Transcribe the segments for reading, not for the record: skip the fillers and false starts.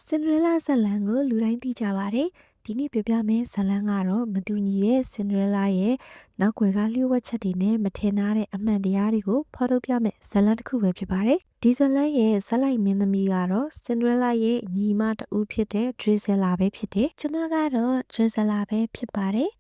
Cinderella ဇာတ်လမ်းကိုလူတိုင်းသိကြပါတယ်။ဒီနေ့ပြပြမယ့်ဇာတ်လမ်းကတော့မတူညီတဲ့ Cinderella ရဲ့နောက်ွယ်ကလျှို့ဝှက်ချက်တွေနဲ့မထင်ထားတဲ့အမှန်တရားတွေကိုဖော်ထုတ်ပြမယ့်ဇာတ်လမ်းတစ်ခုပဲဖြစ်ပါတယ်။ဒီဇာတ်လမ်းရဲ့ဇာတ်လိုက်မင်းသမီးကတော့ Cinderella ရဲ့ညီမတဦးဖြစ်တဲ့ Drizella ပဲဖြစ်တယ်။ကျမကတော့ Drizella ပဲဖြစ်ပါတယ်။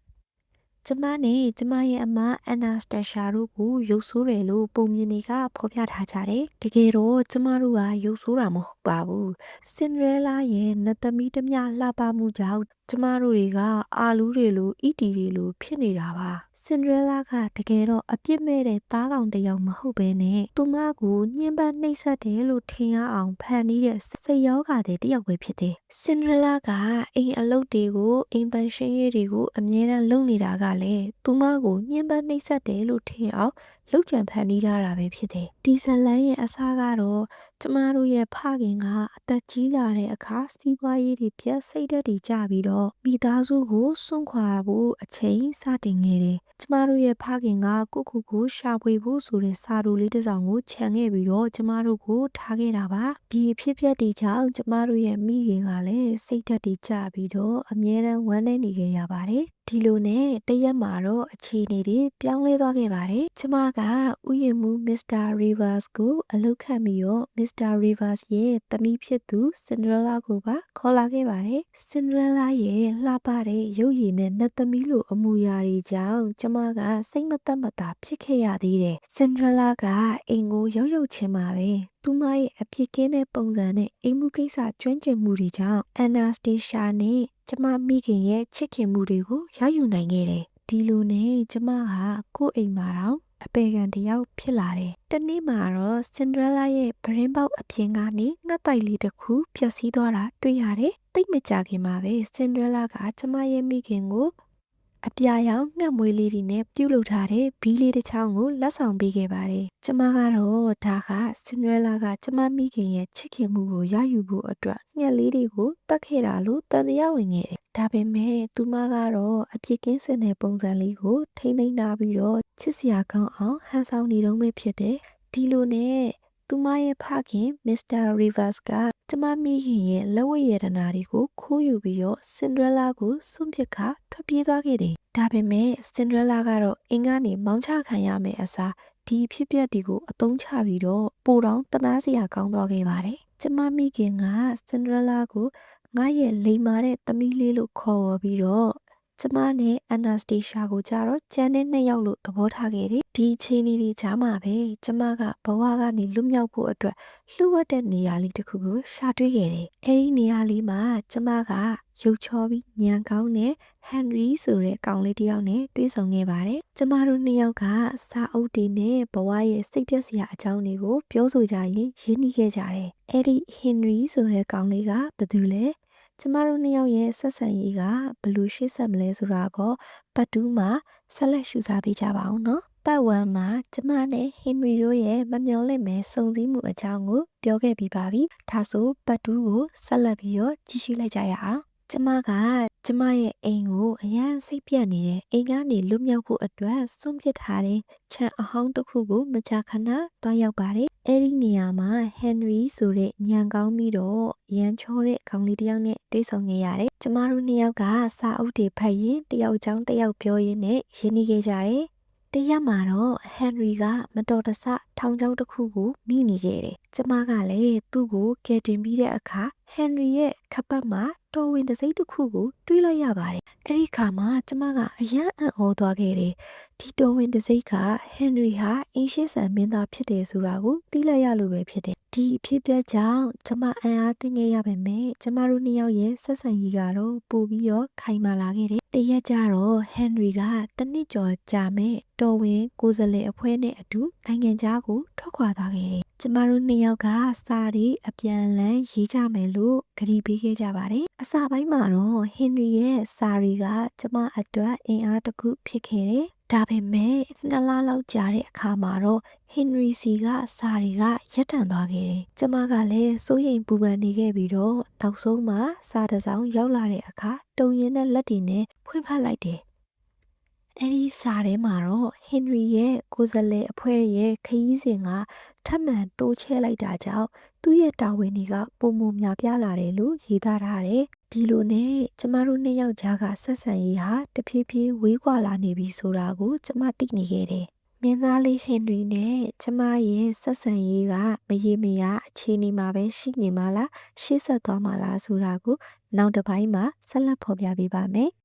ကျမနဲ့ကျမရဲ့အမ Anastasia တို့ကိုရုပ်ဆိုးတယ်လို့ပုံမြင်တွေကဖော်ပြထားကြတယ်။တကယ်တော့ကျမတို့ကရုပ်ဆိုးတာမဟုတ်ပါဘူး။ Cinderella ရဲ့နတ်သမီးတမျှလှပမှုကြောင့်ကျမတို့တွေကအာလူးတွေလိုအီတီတွေလိုဖြစ်နေတာပါ။ Cinderella ကတကယ်တော့အပြစ်မဲ့တဲ့သားကောင်တစ်ယောက်မဟုတ်ဘဲနဲ့သူမကိုညှဉ်းပန်းနှိပ်စက်တယ်လို့ထင်ရအောင်ဖန်တီးတဲ့စိတ်ရောဂါတဲ့တစ်ယောက်ပဲဖြစ်တယ်။ Cinderella ကအိမ်အလုပ်တွေကိုအိမ်သန့်ရှင်းရေးတွေကိုအမြဲတမ်းလုပ်နေတာကလည်းသူမကိုညှဉ်းပန်းနှိပ်စက်တယ်လို့ထင်အောင်လုပ်ကြံဖန်တီးထားတာပဲဖြစ်တယ်။ဒီဇာတ်လမ်းရဲ့အစကတော့ကျမတို့ရဲ့ဖခင်ကအသက်ကြီးလာတဲ့အခါစီးပွားရေးတွေပြတ်စိတ်ဓာတ်တွေကျပြီးတော့မိသားစုကိုစွန့်ခွာဖို့အချိန်စတင်ခဲ့တယ်။ကျမတို့ရဲ့ဖခင်ကကိုရှာဖွေဖို့ဆိုတဲ့စာတိုလေးတစ်စောင်ကိုခြံခဲ့ပြီးတော့ကျမတို့ကိုထားခဲ့တာပါ။ဒီအဖြစ်အပျက်တွေကြောင့်ကျမတို့ရဲ့မိခင်ကလည်းစိတ်ဓာတ်တွေကျပြီးတော့အမြဲတမ်းဝမ်းနည်းနေခဲ့ရပါတယ်။ဒီလိုနဲ့တရက်မှာတော့အခြေအနေတွေပြောင်းလဲသွားခဲ့ပါတယ်။ကျမကဥယျာဉ်မှူး Mr. Rivers ကိုအလုပ်ခန့်ပြီးတော့ Mr. Rivers ရဲ့သမီးဖြစ်သူ Cinderella ကိုပါခေါ်လာခဲ့ပါတယ်။ Cinderella ရဲ့လှပတဲ့ရုပ်ရည်နဲ့နတ်သမီးလိုအမူအရာတွေကြောင့်ကျမကစိတ်မသက်မသာဖြစ်ခဲ့ရသေးတယ်။ Cinderella ကအိမ်ကိုရောက်ချင်းပါပဲ။သူမရဲ့အဖြစ်ကင်းတဲ့ပုံစံနဲ့အိမ်မှုကိစ္စကျွမ်းကျင်မှုတွေကြောင့် Anastasia နဲ့ကျမမိခင်ရဲ့ချစ်ခင်မှုတွေကိုရယူနိုင်ခဲ့တယ်။ဒီလိုနဲ့ကျမဟာကိုယ့်အိမ်မှာတောင်အပေခံတစ်ယောက်ဖြစ်လာတယ်။တနေ့မှာတော့ Cinderella ရဲ့ပရင်းပေါက်အပြင်ကနေငှက်တိုက်လေးတစ်ခုပျက်စီးသွားတာတွေ့ရတယ်။သိပ်မကြာခင်မှာပဲ Cinderella ကကျမရဲ့မိခင်ကိုအပြာရောင်ငှက်မွေးလေးတွေနဲ့ပြုတ်လုထားတဲ့ဘီးလေးတစ်ချောင်းကိုလက်ဆောင်ပေးခဲ့ပါတယ်။ကျမကတော့ဒါက Cinderella ကကျမမိခင်ရဲ့ချစ်ခင်မှုကိုရယူဖို့အတွက်ငှက်လေးတွေကိုတတ်ခဲ့တာလို့တန်တရားဝင်ခဲ့တယ်။ဒါပေမဲ့သူမကတော့အပြစ်ကင်းစင်တဲ့ပုံစံလေးကိုထိမ့်သိမ်းထားပြီးတော့ချစ်စရာကောင်းအောင်ဟန်ဆောင်နေတော့ပဲဖြစ်တယ်။ဒီလိုနဲ့သူမရဲ့ဖခင် Mr. Rivers ကကျမမိခင်ရဲ့လက်ဝတ်ရတနာတွေကိုခိုးယူပြီးတော့ Cinderella ကိုစွန့်ပစ်ခါထွက်ပြေးသွားခဲ့တယ်။ဒါပေမဲ့ Cinderella ကတော့အင်ကနေမောင်းချခံရမယ်အစားဒီဖြစ်ပျက်တွေကိုအသုံးချပြီးတော့ပိုတောင်တနာစရာကောင်းသွားခဲ့ပါတယ်။ကျမမိခင်က Cinderella ကိုငါရဲ့လိမ္မာတဲ့သမီးလေးလို့ခေါ်ဝေါ်ပြီးတော့ကျမနဲ့ Anastasia ကိုကြတော့ကျန်တဲ့နှစ်ယောက်လို့သဘောထားခဲ့တယ်။ဒီအခြေအနေတွေကြားမှာပဲကျမကဘဝကနေလွတ်မြောက်ဖို့အတွက်လှုပ်ဝက်တဲ့နေရာလေးတစ်ခုကိုရှာတွေ့ခဲ့တယ်။အဲဒီနေရာလေးမှာကျမကရုပ်ချောပြီးညံကောင်းတဲ့ Henry ဆိုတဲ့ကောင်လေးတစ်ယောက်နဲ့တွေ့ဆုံခဲ့ပါတယ်။ကျမတို့နှစ်ယောက်ကစာအုပ်တွေနဲ့ဘဝရဲ့စိတ်ပျက်စရာအကြောင်းတွေကိုပြောဆိုကြရင်ရင်းနှီးခဲ့ကြတယ်။အဲဒီ Henry ဆိုတဲ့ကောင်လေးကဘယ်သူလဲ။ကျမတို့နှစ်ယောက်ရဲ့ဆက်ဆံရေးကဘယ်လိုရှေ့ဆက်မလဲဆိုတာကိုပတ်တူးမှာဆက်လက်ရှုစားပေးကြပါအောင်နော်။ပတ်ဝန်းမှာကျမနဲ့ Henry တို့ရဲ့မမျှော်လင့်မဲ့စုံစည်းမှုအကြောင်းကိုပြောခဲ့ပြီးပါပြီ။ဒါဆိုပတ်တူးကိုဆက်လက်ပြီးတော့ကြည့်ရှုလိုက်ကြရအောင်။ကျမကကျမရဲ့အိမ်ကိုအရန်စိတ်ပြတ်နေတဲ့အိမ်ကနေလွတ်မြောက်ဖို့အတွက်စွန့်ပစ်ထားတဲ့ခြံအဟောင်းတစ်ခုကိုမကြာခဏသွားရောက်ပါတယ်။အဲဒီနေရာမှာ Henry ဆိုတဲ့ညံကောင်းပြီးတော့ရန်ချောတဲ့ကောင်လေးတစ်ယောက်နဲ့တွေ့ဆုံခဲ့ရတယ်။ကျမတို့နှစ်ယောက်ကစာအုပ်တွေဖတ်ရင်းတယောက်ချောင်းတယောက်ပြောရင်းနဲ့ရင်းနှီးခဲ့ကြတယ်။တရက်မှာတော့ Henry ကမတော်တဆထောင်ချောင်းတစ်ခုကိုမိနေခဲ့တယ်။ကျမကလည်းသူ့ကိုကယ်တင်ပြီးတဲ့အခါ Henry ရဲ့ခပ်ပတ်မှာတော်ဝင်တစိမ့်တစ်ခုကိုတွေးလိုက်ရပါတယ်။အဲဒီခါမှာကျမကအယံ့အံ့ဩသွားခဲ့တယ်။ဒီတော်ဝင်တစိမ့်က Henry ဟာအင်းရှိဆန်မင်းသားဖြစ်တယ်ဆိုတာကိုသိလိုက်ရလို့ပဲဖြစ်တယ်။ဒီအဖြစ်အပျက်ကြောင့်ကျမအံ့အားသင့်ခဲ့ရပေမဲ့ကျမတို့နှစ်ယောက်ရဲ့ဆက်ဆံရေးကတော့ပိုပြီးတော့ခိုင်မာလာခဲ့တယ်။တရက်ကျတော့ Henry ကတနစ်ကျော်ကြာမဲ့တော်ဝင်ကိုယ်စားလှယ်အဖွဲ့နဲ့အတူနိုင်ငံခြားကိုထွက်ခွာသွားခဲ့တယ်။ကျမတို့နှစ်ယောက်ကစာတွေအပြန်အလှန်ရေးကြမယ်လို့ကတိပေးခဲ့ကြပါတယ်။အစပိုင်းမှာတော့ Henry ရဲ့စာတွေကကျမအတွက်အင်အားတစ်ခုဖြစ်ခဲ့တယ်။ဒါပေမဲ့2 လလောက်ကြာတဲ့အခါမှာတော့ Henry စီကစာတွေကရပ်တန့်သွားခဲ့တယ်။ကျမကလည်းစိုးရိမ်ပူပန်နေခဲ့ပြီးတော့နောက်ဆုံးမှာစာတစ်စောင်ရောက်လာတဲ့အခါတုံရင်တဲ့လက်တွေနဲ့ဖွင့်ဖတ်လိုက်တယ်။ အဲ့ဒီစာထဲမှာတော့ဟင်နရီရဲ့ကိုယ်စားလှယ်အဖွဲ့ရဲ့ခရီးစဉ်ကထပ်မံတိုးချဲ့လိုက်တာကြောင့်သူ့ရဲ့တာဝန်တွေကပုံမများပြားလာတယ်လို့ရေးသားထားတယ်။ဒီလိုနဲ့ကျမတို့နှစ်ယောက်ကြားကဆက်ဆံရေးဟာတဖြည်းဖြည်းဝေးကွာလာနေပြီဆိုတာကိုကျမသိနေခဲ့တယ်။မင်းသားလေးဟင်နရီနဲ့ကျမရဲ့ဆက်ဆံရေးကမရေမရာအခြေအနေမှာပဲရှိနေမှာလားရှေ့ဆက်သွားမှာလားဆိုတာကိုနောက်တစ်ပိုင်းမှာဆက်လက်ဖော်ပြပေးပါမယ်။